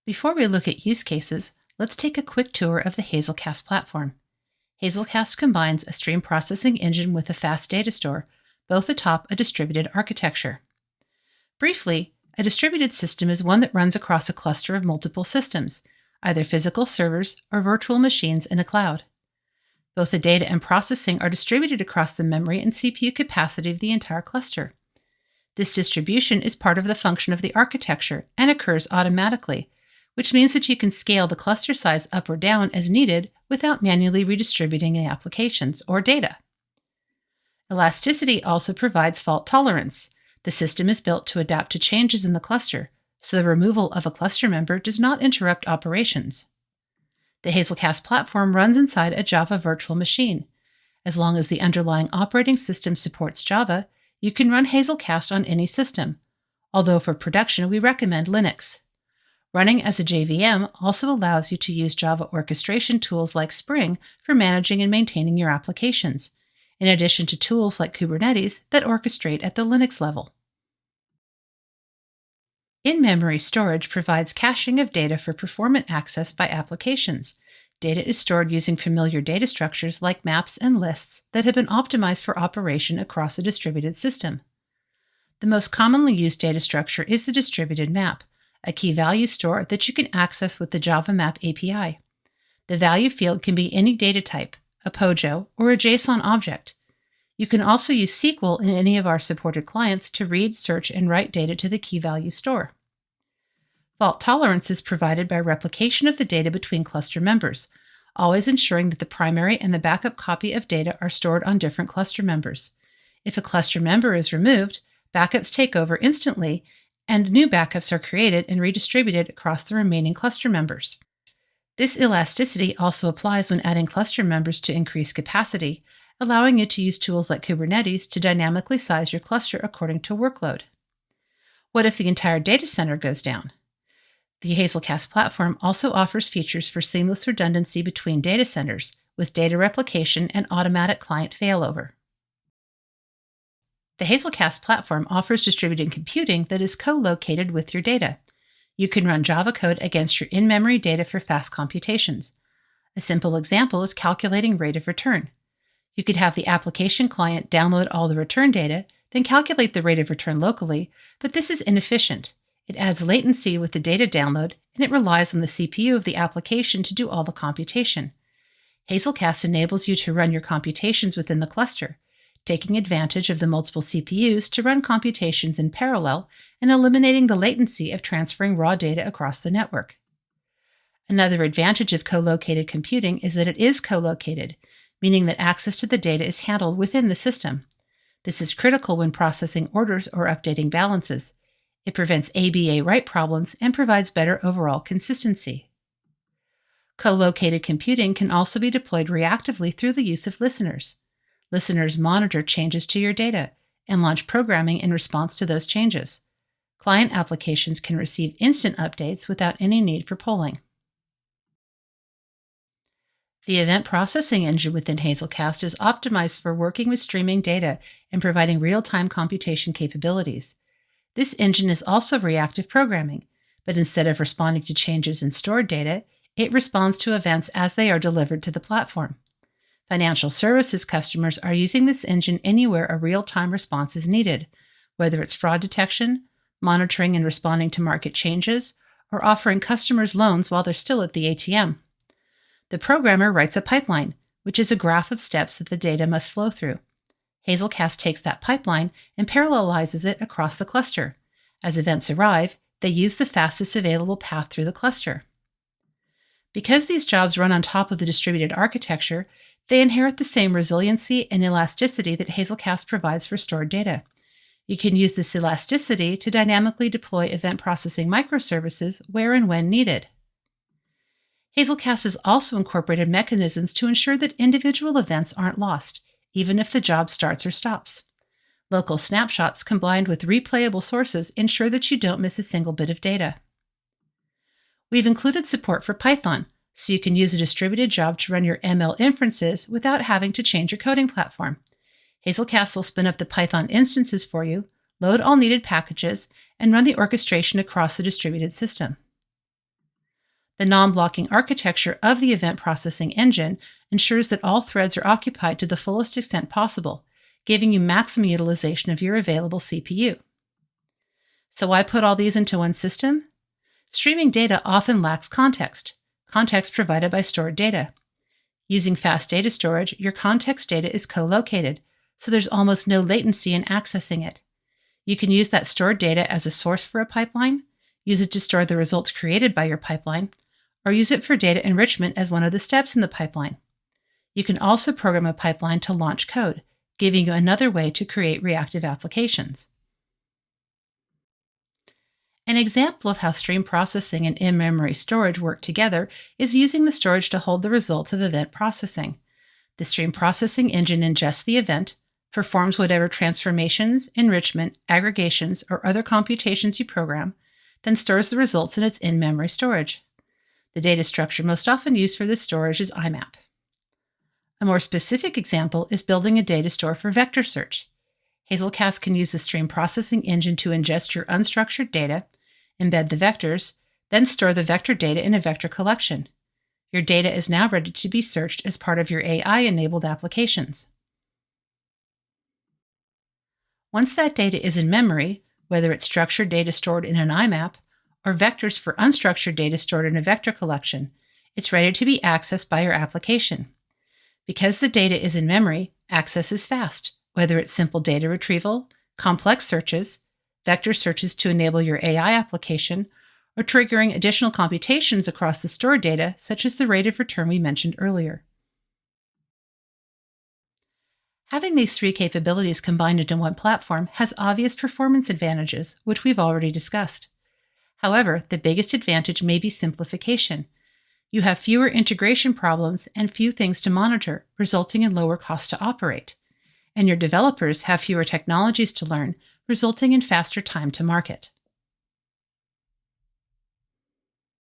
Before we look at use cases, let's take a quick tour of the Hazelcast platform. Hazelcast combines a stream processing engine with a fast data store, both atop a distributed architecture. Briefly, a distributed system is one that runs across a cluster of multiple systems, either physical servers or virtual machines in a cloud. Both the data and processing are distributed across the memory and CPU capacity of the entire cluster. This distribution is part of the function of the architecture and occurs automatically, which means that you can scale the cluster size up or down as needed without manually redistributing the applications or data. Elasticity also provides fault tolerance. The system is built to adapt to changes in the cluster, so the removal of a cluster member does not interrupt operations. The Hazelcast platform runs inside a Java virtual machine. As long as the underlying operating system supports Java, you can run Hazelcast on any system, although for production we recommend Linux. Running as a JVM also allows you to use Java orchestration tools like Spring for managing and maintaining your applications, in addition to tools like Kubernetes that orchestrate at the Linux level. In-memory storage provides caching of data for performant access by applications. Data is stored using familiar data structures like maps and lists that have been optimized for operation across a distributed system. The most commonly used data structure is the distributed map, a key value store that you can access with the Java Map API. The value field can be any data type, a POJO, or a JSON object. You can also use SQL in any of our supported clients to read, search, and write data to the key value store. Fault tolerance is provided by replication of the data between cluster members, always ensuring that the primary and the backup copy of data are stored on different cluster members. If a cluster member is removed, backups take over instantly, and new backups are created and redistributed across the remaining cluster members. This elasticity also applies when adding cluster members to increase capacity, allowing you to use tools like Kubernetes to dynamically size your cluster according to workload. What if the entire data center goes down? The Hazelcast platform also offers features for seamless redundancy between data centers, with data replication and automatic client failover. The Hazelcast platform offers distributed computing that is co-located with your data. You can run Java code against your in-memory data for fast computations. A simple example is calculating rate of return. You could have the application client download all the return data, then calculate the rate of return locally, but this is inefficient. It adds latency with the data download, and it relies on the CPU of the application to do all the computation. Hazelcast enables you to run your computations within the cluster, taking advantage of the multiple CPUs to run computations in parallel and eliminating the latency of transferring raw data across the network. Another advantage of co-located computing is that it is co-located, meaning that access to the data is handled within the system. This is critical when processing orders or updating balances. It prevents ABA write problems and provides better overall consistency. Co-located computing can also be deployed reactively through the use of listeners. Listeners monitor changes to your data and launch programming in response to those changes. Client applications can receive instant updates without any need for polling. The event processing engine within Hazelcast is optimized for working with streaming data and providing real-time computation capabilities. This engine is also reactive programming, but instead of responding to changes in stored data, it responds to events as they are delivered to the platform. Financial services customers are using this engine anywhere a real-time response is needed, whether it's fraud detection, monitoring and responding to market changes, or offering customers loans while they're still at the ATM. The programmer writes a pipeline, which is a graph of steps that the data must flow through. Hazelcast takes that pipeline and parallelizes it across the cluster. As events arrive, they use the fastest available path through the cluster. Because these jobs run on top of the distributed architecture, they inherit the same resiliency and elasticity that Hazelcast provides for stored data. You can use this elasticity to dynamically deploy event processing microservices where and when needed. Hazelcast has also incorporated mechanisms to ensure that individual events aren't lost, even if the job starts or stops. Local snapshots combined with replayable sources ensure that you don't miss a single bit of data. We've included support for Python, so you can use a distributed job to run your ML inferences without having to change your coding platform. Hazelcast will spin up the Python instances for you, load all needed packages, and run the orchestration across the distributed system. The non-blocking architecture of the event processing engine ensures that all threads are occupied to the fullest extent possible, giving you maximum utilization of your available CPU. So why put all these into one system? Streaming data often lacks context provided by stored data. Using fast data storage, your context data is co-located, so there's almost no latency in accessing it. You can use that stored data as a source for a pipeline, use it to store the results created by your pipeline, or use it for data enrichment as one of the steps in the pipeline. You can also program a pipeline to launch code, giving you another way to create reactive applications. An example of how stream processing and in-memory storage work together is using the storage to hold the results of event processing. The stream processing engine ingests the event, performs whatever transformations, enrichment, aggregations, or other computations you program, then stores the results in its in-memory storage. The data structure most often used for this storage is IMAP. A more specific example is building a data store for vector search. Hazelcast can use the stream processing engine to ingest your unstructured data, embed the vectors, then store the vector data in a vector collection. Your data is now ready to be searched as part of your AI-enabled applications. Once that data is in memory, whether it's structured data stored in an IMAP or vectors for unstructured data stored in a vector collection, it's ready to be accessed by your application. Because the data is in memory, access is fast, whether it's simple data retrieval, complex searches, vector searches to enable your AI application, or triggering additional computations across the stored data, such as the rate of return we mentioned earlier. Having these three capabilities combined into one platform has obvious performance advantages, which we've already discussed. However, the biggest advantage may be simplification. You have fewer integration problems and few things to monitor, resulting in lower cost to operate. And your developers have fewer technologies to learn, resulting in faster time to market.